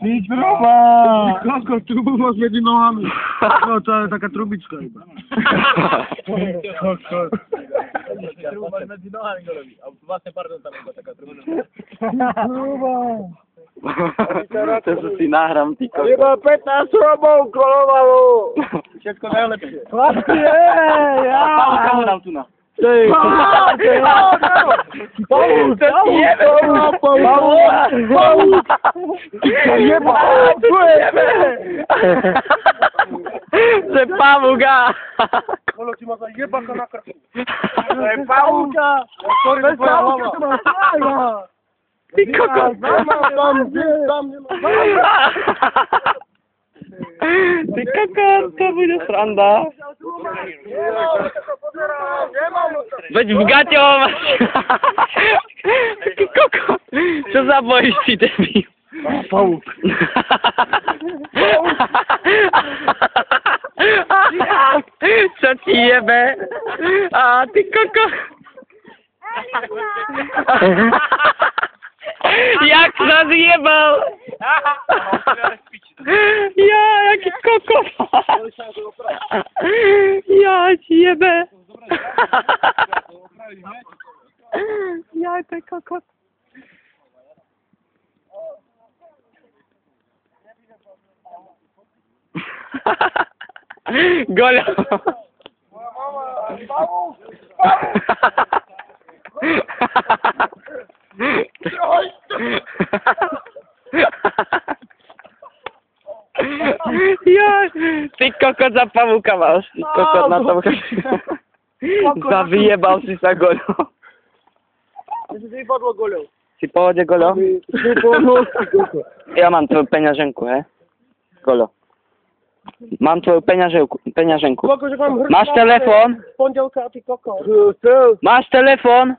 Idź próba! Koko, trubu masz między nohami. No to jest taka trubiczka chyba. Koko. Trubu masz między nohami go robi, a własne pardon tam chyba taka trubiczka. Truba! To si nahrám, ty kokos. Chyba 15 robov kolovalo! Všetko najlepšie. Chlapci, ja! Pavúka mu dám tu na. Ty! Pavúk! To je pavúka! Kolo ti ma zajebaka na krku. To je pavúka! Bez pavúka to má stáva! Ty kokos! Ty kokos, to bude sranda. Veď v gaťo máš. Ty kokos, čo sa bojíš, ty debil? Pavúk. Čo ti jebe? A ty kokos. Jak sa zjebal? Ja, jaký kokos. Ja ti jebe. Ja, to je kokos. Golo. Ja, ty kokot za pavúka máš, ty kokot na tom. Zavyjebal si sa, Golo. Si vypadlo goľou. Si pohode, Golo? Ja mám tvoju peňaženku, he? Golo. Mám tvoju peňaženku. Máš telefón? Pondelka, ty koko. Máš telefón?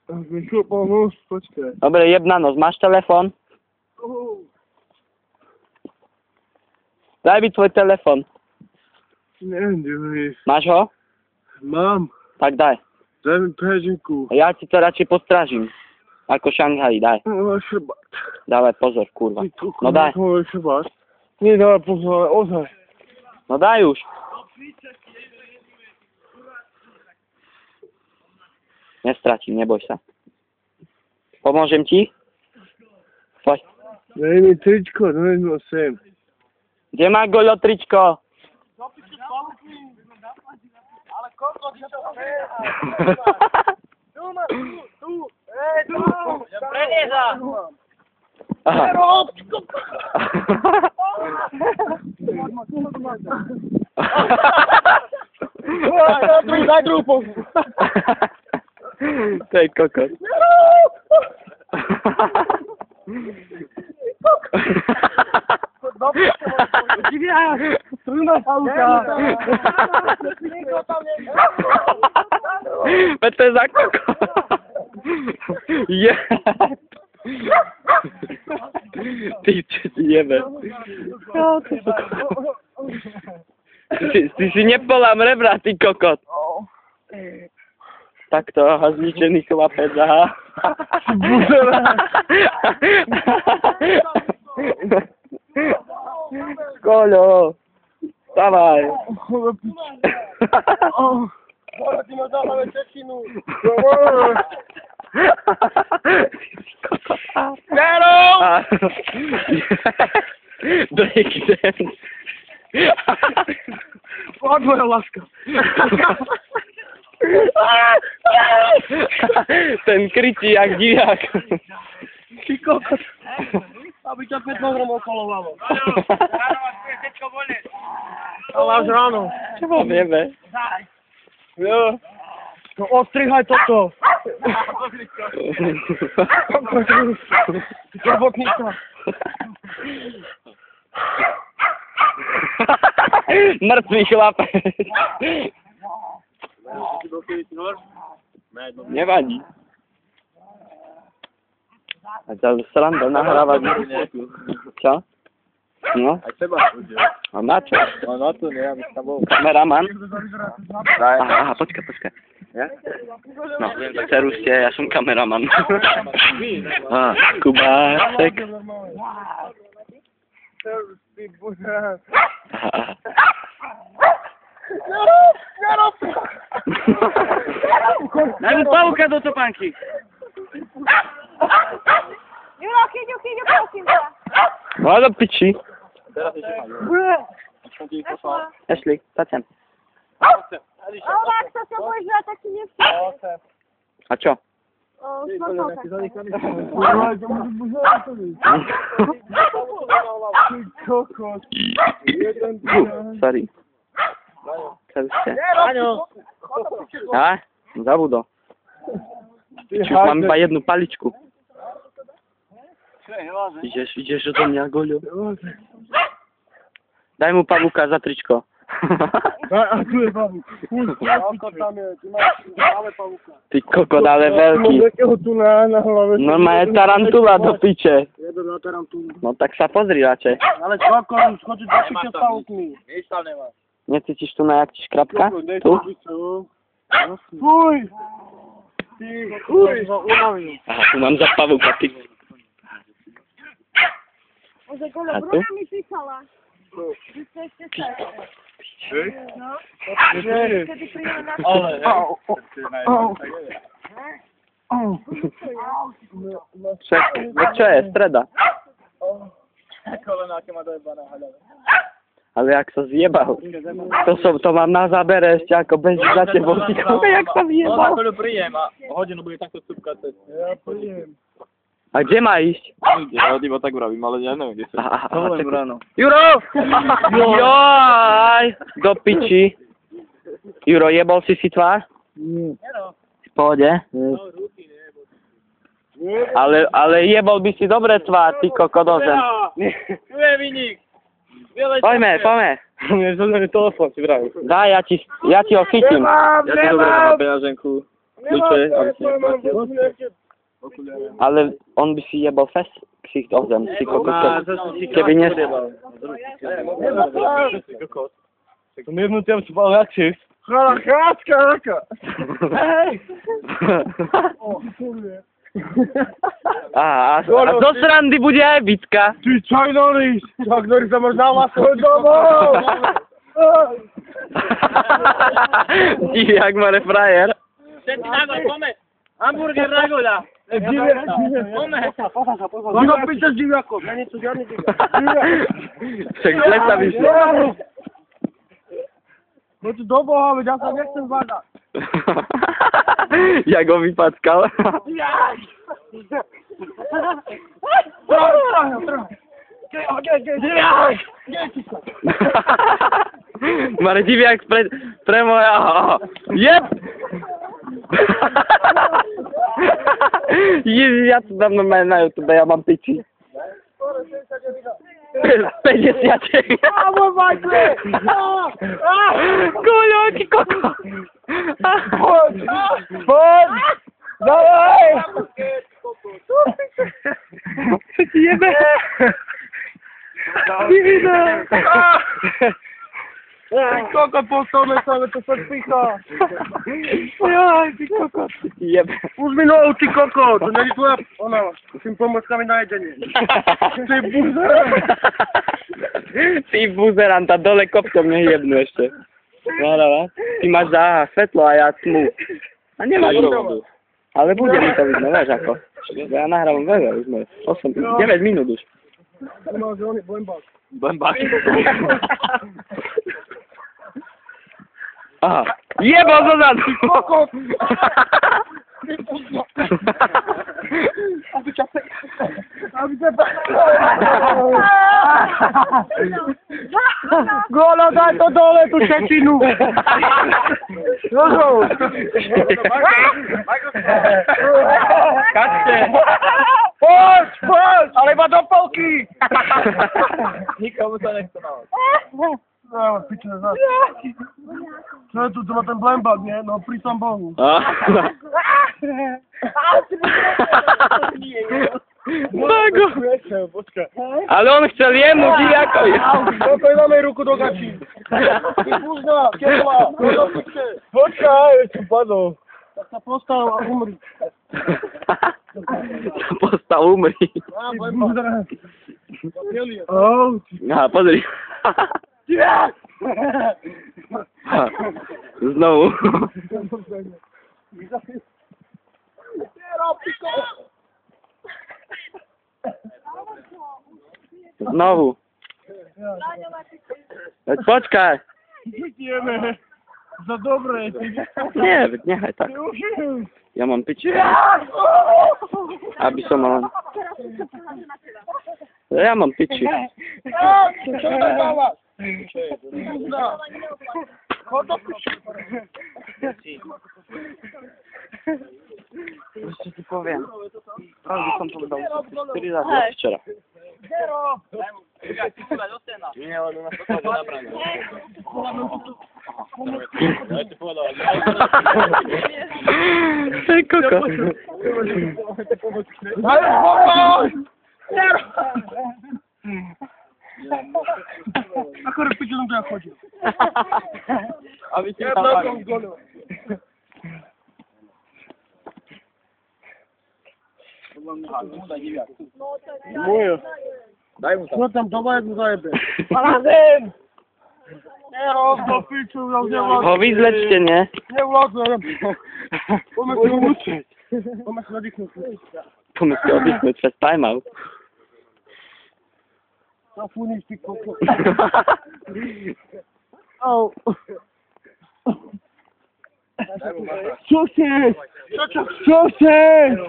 Počkaj. Dobre, jeb na nos. Máš telefón? Daj mi tvoj telefón. Neviem, Máš ho? mám. Tak daj. Daj mi peňaženku. Ja ti to radšej postražím. Ako Šanghaj, daj. Dávaj pozor, kurva. No daj. Nie, dávaj pozor, ale ozaj. No daj už. Nestratím, neboj sa. Pomôžem ti? Poď. Daj mi tričko, daj mi sem. Kde má Golo tričko? Ale koľko ti to chce? Tu máš, tu. Tu. Preniesa! Aha. Daj druhú. To je kokos. Veď to je za kokos. Je. Ty čo si jebe. Ty si nepolám rebra, ty kokot. Takto, aha, zničený chlapec, aha. Golo, vstávaj. Golo, ty máš záhlave čečinu. Zero! Break dance. Poď, moja láska. Ten kričí jak divák. Ty kokot. Aby ťa 5 gramov kolovalo. Ráno máš tvoje detko voľné. Ale až ráno. Čo vám jebe? Jo. No ostrihaj toto. Robotnica. Mŕtvý chlapec. Nevadí. A ťa sranda nahrávať. Čo? No? Aj teba ľudia. A na čo? No na to nie, aby tam bol. Kameraman? Aha, počkaj. Ja? No, prerušte, ja som kameraman. Kubásek. Ty buzerant. Daj mu pałkę do topanki. Juro, chyniu, prosím ťa. No do piči. Teraz ešte majú. Nešla. Ashley, poď sem. Ale ak sa sa budeš hrať, tak ti nevstane. A čo? Šmartovka. Kokos. Sorry. Co ste? Aňo! A? Zabudol. Mám iba jednu paličku. Ideš odo mňa, Goľo. Daj mu pavúka za tričko. A tu je pavúk. Pavúka tam je, tu máš malé pavúka. Ty kokot, ale veľký. Takého tu na hlave. Normálne tarantula do piče. Jeden na tarantulu. No tak sa pozri radšej. Ale kokos, chodíš do piče s pavúkmi. Nič tam nemá. Necítiš tu na jak ti škrapka? Tu? Fuj! Ty, fuj! Aha, tu mám za pavúka, ty. Že Goľo, A tu? Bruna mi písala. Že ste ešte sa. No, kedy príjme na Ale, Čo je? Streda. kolena, aké má dojebané hľadové. Ale jak sa zjebal. To mám na zábere ešte ako bez za tebou. Jak sa No, za zjebal. chvíľu príjem a hodinu bude takto stúpkať cez. Ja príjem. A kde má ísť? Ja iba tak vravím, ale ja neviem, kde sa. Juro! Joj! Do piči. Juro, jebol si tvár? V pohode? Ale jebol by si dobre tvár, ty kokodozem. Tu je viník! Poďme. Mne zhodne telefón, si vravím. Daj, ja ti ho chytím. Ja ti dobre na peňaženku. Kľúče, aby si Ale on by si jebol fest ksicht o zem, ty kokos. Keby nie... To mi jednu tým spal jak si. Chátka! Hej! A zo srandy bude aj bitka. Ty Chuck Norris! Chuck Norris sa máš na vlastnú domov! Diviak mare frajer. Všetci na gol, poďme! Hamburger na goľa! Poďme! Divo píte s diviakom, ja nie sú žiadny diviak. Však zle sa vyšlo. No tu do Boha, veď ja sa nechcem zbadať. Jak ho vypackal. Mare diviak pre moja... Jeb! Ježiš, ja to dám normálne na YouTube, ja mám piči. 50. Koľo, ty koko. Poď! Dawaj! Co ti jebe? Divina. Ty koko, postavme sa, to sa spícha. Jaj, ty koko. Ty jebe. Už mi nohu, ty koko, to není tvoja... Ona, musím pomôcť mi na jedenie. Ty buzerant. Ty buzerant, a dole kopcom nehjebnú ešte. No. Ty máš za svetlo a ja tmu. A nemáš vodu. Ale bude mi to vidno, vieš ako. Ja nahrávam veľa, už sme 9 minút už. No, že on je blembák. Blembák. Aha. Jebo zo zadu! Kokot! Golo, daj to dole, tú čečinu! Jožo! Kačte! Poď! Ale iba do polky! Nikomu sa nechce navať. No, piče, zás. Čo je tu, to má ten blembák, nie? No, pri tom Bohu. Mago! Ale on chcel jemu, diviakovi. Pokoj, dáme ruku do gačí. Púžna, kebla, do piče. Počkaj, čo padol. Tak sa postav a umri. Postav umri. Á, blembák. O, Aha, podryj. Znowu. Znowu. Poczekaj. Idziemy. Za dobre jest. Nie, niechaj tak. Ja mam picie. Abi co mam? Ja mam picie. Co to mała? Chodź do picia. Jeszcze ci powiem. Abi są podobał 4 razy wczoraj. Nie, on nas to dobra. Ja ci podał. Ej, koko. Ale spokój! A chory picie do jak chodzi. Abi ci Ja tam taką zgodę. Moje. Daj mu tam. No tam, dawaj jak mu zajebę. Razem! Nie rób do piciu, ja nie wlazę. O, widleczcie, nie? Nie wlazę. Pomysł uczyć. Pomysł na dichnąć. Pomysł oddychnąć przez timeout. Zapłynąć ty koko. Au. Co chcesz? Co chcesz?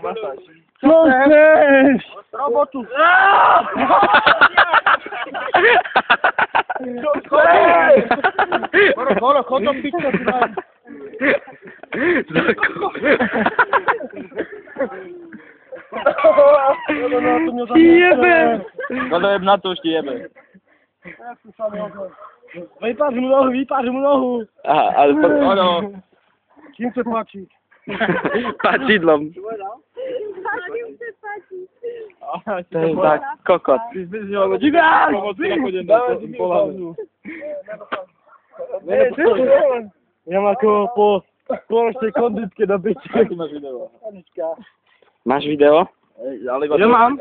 Co chcesz? Robotu. Co chcesz? Dobra, chodź do picia. Jebe! Gadałem na to, że jebę. Wyparzy mu nohu. Aha, ale po... Halo. Kim chce płacić? Pacidlą. To jest tak, kokot. Ja mam po proszej kondyckie na bycie. Masz wideo. Masz wideo? Ale Ja mam.